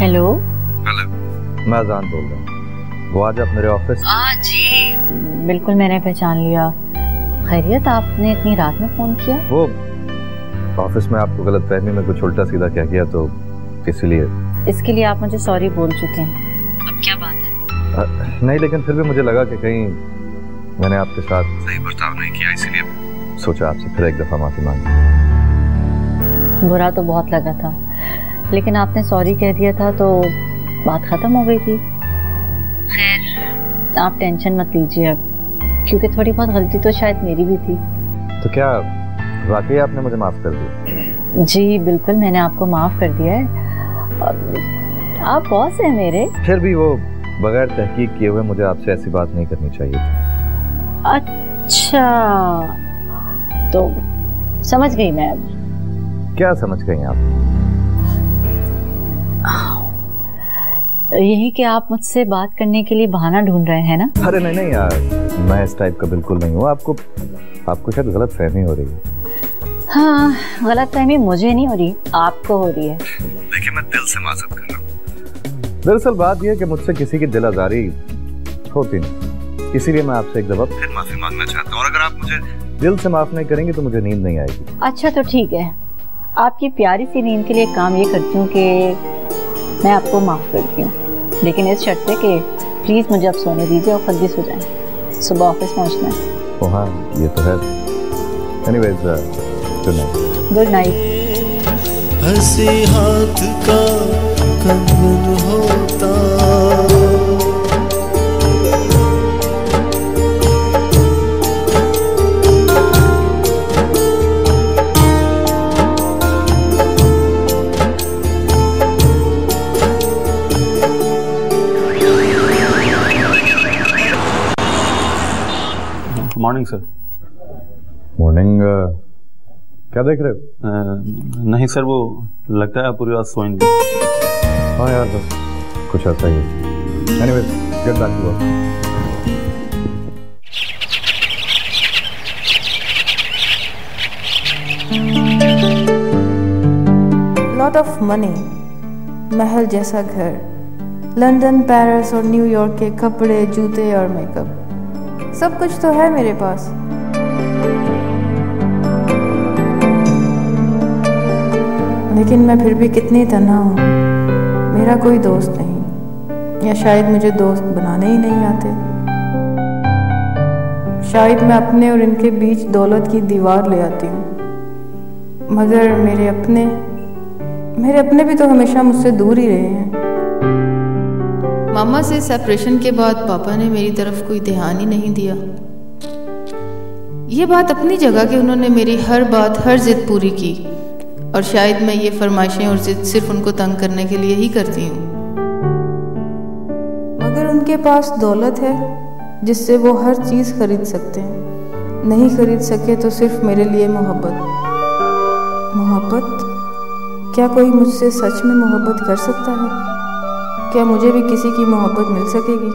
Hello. Hello, मैं अजान बोल रहा हूँ। वो आज आप मेरे ऑफिस? जी बिल्कुल, मैंने पहचान लिया। खैरियत, आपने इतनी रात में फोन किया? वो ऑफिस में आपको गलतफहमी में कुछ उल्टा सीधा कह गया तो इसीलिए। इसके लिए आप मुझे सॉरी बोल चुके हैं, अब क्या बात है? नहीं, लेकिन फिर भी मुझे लगा कि कहीं मैंने आपके साथ सही बर्ताव नहीं किया, इसीलिए सोचा आपसे फिर एक दफा माफी मांगी। बुरा तो बहुत लगा था, लेकिन आपने सॉरी कह दिया था तो बात खत्म हो गई थी। खैर, आप टेंशन मत लीजिए अब, क्योंकि थोड़ी बहुत गलती तो शायद मेरी भी थी। तो क्या वाकई आपने मुझे माफ कर दिया? जी बिल्कुल, मैंने आपको माफ कर दिया है। आप बॉस हैं मेरे। फिर भी वो बगैर तहकीक किए हुए मुझे आपसे ऐसी बात नहीं करनी चाहिए थी। अच्छा, तो समझ गई मैं। अब क्या समझ गई आप? यही कि आप मुझसे बात करने के लिए बहाना ढूंढ रहे हैं ना? अरे नहीं यार, मैं इस टाइप का बिल्कुल नहीं हूँ। आपको शायद गलत फहमी हो रही है। हाँ, गलत फहमी मुझे नहीं हो रही, आपको हो रही है। देखिए, मैं दिल से माजरत कर रहा हूँ। दरअसल बात यह है कि मुझसे किसी की दिल आजारी होती नहीं, इसीलिए मैं आपसे एक दफा फिर माफी मांगना चाहता हूँ। और अगर आप मुझे दिल से माफ नहीं करेंगे तो मुझे नींद नहीं आएगी। अच्छा तो ठीक है, आपकी प्यारी सी नींद के लिए काम ये करती हूँ कि मैं आपको माफ करती हूँ, लेकिन इस शर्त पे कि प्लीज मुझे अब सोने दीजिए और खुद भी सो जाएं, सुबह ऑफिस पहुँचना है। ओ हाँ, ये तो है। Anyways, good night. Good night. हंसी हाथ का कंगन होता, मॉर्निंग सर। मॉर्निंग। क्या देख रहे हो? नहीं सर, वो लगता है आप पूरी रात सोए नहीं। हाँ यार, बस कुछ ऐसा ही है। Anyways, get back to work. Lot of money, महल जैसा घर, लंदन, पेरिस और न्यूयॉर्क के कपड़े, जूते और मेकअप, सब कुछ तो है मेरे पास। लेकिन मैं फिर भी कितनी तन्हा हूँ। मेरा कोई दोस्त नहीं, या शायद मुझे दोस्त बनाने ही नहीं आते। शायद मैं अपने और इनके बीच दौलत की दीवार ले आती हूँ, मगर मेरे अपने भी तो हमेशा मुझसे दूर ही रहे हैं। मामा से सेपरेशन के बाद पापा ने मेरी तरफ कोई ध्यान ही नहीं दिया। ये बात अपनी जगह कि उन्होंने मेरी हर बात, हर जिद पूरी की, और शायद मैं ये फरमाइशें और जिद सिर्फ उनको तंग करने के लिए ही करती हूँ। मगर उनके पास दौलत है जिससे वो हर चीज़ खरीद सकते हैं। नहीं खरीद सके तो सिर्फ मेरे लिए मोहब्बत। क्या कोई मुझसे सच में मोहब्बत कर सकता है? क्या मुझे भी किसी की मोहब्बत मिल सकेगी?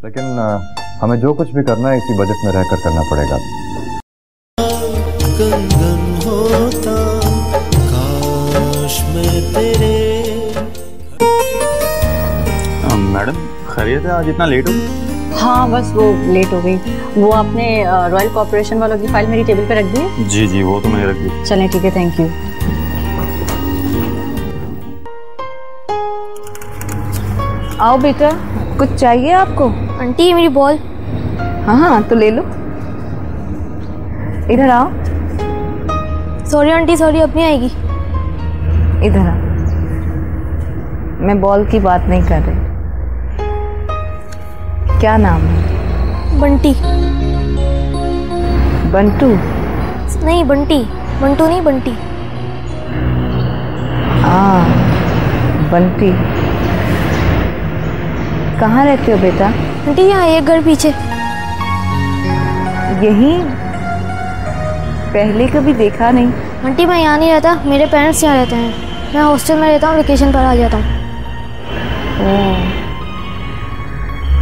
लेकिन हमें जो कुछ भी करना है इसी बजट में रहकर करना पड़ेगा। कंगन होता काश मैं तेरे। मैडम खैरियत है, आज इतना लेट हो? हाँ बस वो लेट हो गई। वो आपने रॉयल कॉर्पोरेशन वालों की फाइल मेरी टेबल पे रख दी है? जी जी, वो तो मैंने रख दी। चलें ठीक है, थैंक यू। आओ बेटा, कुछ चाहिए आपको? आंटी मेरी बॉल। हाँ तो ले लो, इधर आओ। सॉरी आंटी, सॉरी, अब नहीं आएगी। इधर आओ, मैं बॉल की बात नहीं कर रही। क्या नाम है? बंटी। बंटू? नहीं बंटी, बंटू नहीं, बंटी। बंटी। कहाँ रहते हो बेटा? आंटी यहाँ एक घर पीछे। यहीं? पहले कभी देखा नहीं। आंटी मैं यहाँ नहीं रहता, मेरे पेरेंट्स यहाँ रहते हैं। मैं हॉस्टल में रहता हूँ, वेकेशन पर आ जाता हूँ।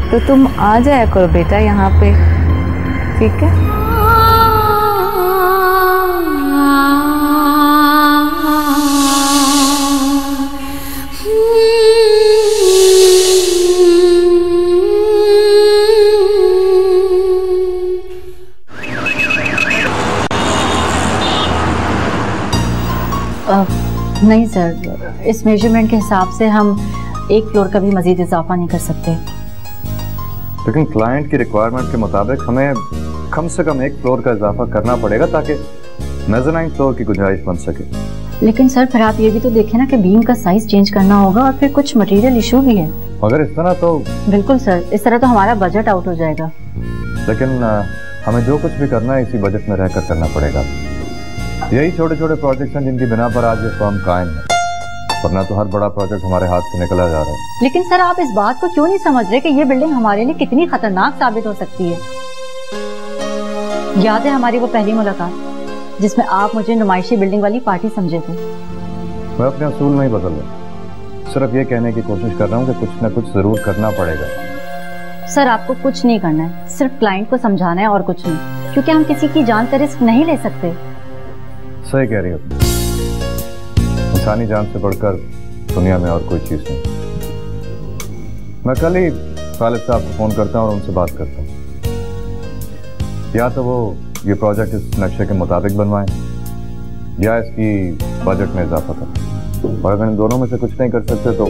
तो तुम आ जाया करो बेटा यहाँ पे, ठीक है? नहीं सर, इस मेजरमेंट के हिसाब से हम एक फ्लोर का भी मजीद इजाफा नहीं कर सकते। लेकिन क्लाइंट की रिक्वायरमेंट के मुताबिक हमें कम से कम एक फ्लोर का इजाफा करना पड़ेगा ताकि मेज़नाइन फ्लोर की गुंजाइश बन सके। लेकिन सर फिर आप ये भी तो देखें ना कि बीम का साइज चेंज करना होगा और फिर कुछ मटेरियल इशू भी है। अगर इस तरह तो बिल्कुल सर, इस तरह तो हमारा बजट आउट हो जाएगा। लेकिन हमें जो कुछ भी करना है इसी बजट में रहकर करना पड़ेगा। यही छोटे छोटे प्रोजेक्ट्स हैं जिनकी बिना पर आज ये फर्म कायम है, वरना तो हर बड़ा प्रोजेक्ट हमारे हाथ से निकला जा रहा है। लेकिन सर आप इस बात को क्यों नहीं समझ रहे कि ये बिल्डिंग हमारे लिए कितनी खतरनाक साबित हो सकती है। याद है हमारी वो पहली मुलाकात जिसमें आप मुझे नुमाइशी बिल्डिंग वाली पार्टी समझे थे। मैं अपने असूल नहीं बदल रहा, सिर्फ ये कहने की कोशिश कर रहा हूँ कि कुछ ना कुछ जरूर करना पड़ेगा। सर आपको कुछ नहीं करना है, सिर्फ क्लाइंट को समझाना है और कुछ नहीं, क्योंकि हम किसी की जान का रिस्क नहीं ले सकते। सही कह रही हो, इंसानी जान से बढ़कर दुनिया में और कोई चीज नहीं। मैं कल ही खालिद साहब को फोन करता हूँ और उनसे बात करता हूँ। या तो वो ये प्रोजेक्ट इस नक्शे के मुताबिक बनवाएं या इसकी बजट में इजाफा करें, और अगर इन दोनों में से कुछ नहीं कर सकते तो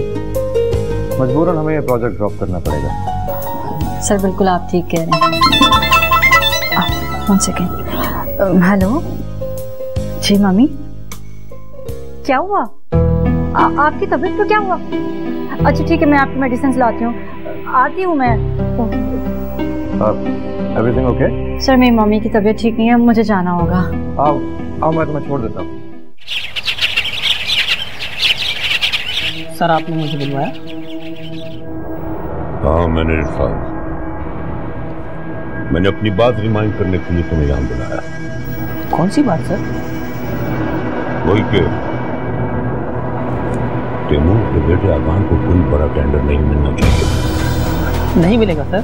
मजबूरन हमें ये प्रोजेक्ट ड्रॉप करना पड़ेगा। सर बिल्कुल आप ठीक कह रहे हैं। 1 सेकेंड। हेलो जी मम्मी, क्या हुआ? आपकी तबीयत को क्या हुआ? अच्छा ठीक है, मैं आपकी मेडिसिन लाती हूँ, आती हूँ मैं। Everything okay? सर मेरी मम्मी की तबीयत ठीक नहीं है, मुझे जाना होगा। आओ मैं तुम्हें छोड़ देता हूँ। सर आपने मुझे बुलवाया? हाँ मैंने इरफान, मैंने अपनी बात रिमाइंड करने के लिए तुम्हें यहाँ बुलाया। कौन सी बात सर? वही के तैमूर के बेटे अफगान को कोई बड़ा टेंडर नहीं मिलना चाहिए। नहीं मिलेगा सर,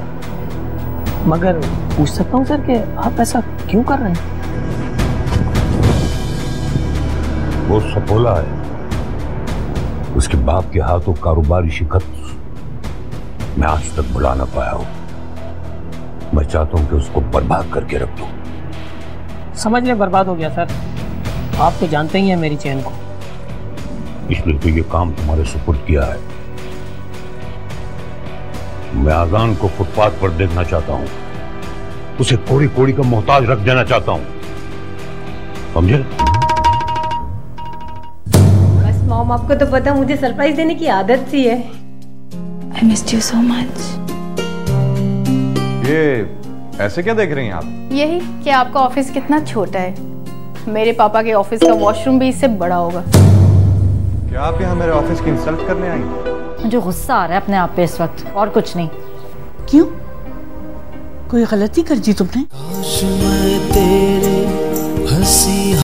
मगर पूछ सकता हूँ सर कि आप ऐसा क्यों कर रहे हैं? वो सपोला है, उसके बाप के हाथों कारोबारी शिकस्त मैं आज तक भुला ना पाया हूं। मैं चाहता हूं कि उसको बर्बाद करके रख दूं। समझ ले बर्बाद हो गया सर, आप तो जानते ही हैं मेरी चैन को। इसलिए तो ये काम तुम्हारे सुपुर्द किया है। मैं आजान को फुटपाथ पर देखना चाहता हूं, उसे कोड़ी कोड़ी का मोहताज रख देना चाहता हूं, समझे? बस मॉम, आपको तो पता मुझे सरप्राइज देने की आदत सी है। I missed you so much. ये ऐसे क्या देख रही हैं आप? यही कि आपका ऑफिस कितना छोटा है। मेरे पापा के ऑफिस का वॉशरूम भी इससे बड़ा होगा। क्या आप यहाँ मेरे ऑफिस की इंसल्ट करने आई? मुझे गुस्सा आ रहा है अपने आप पे इस वक्त, और कुछ नहीं। क्यों? कोई गलती कर दी तुमने? काश मैं तेरे हंसी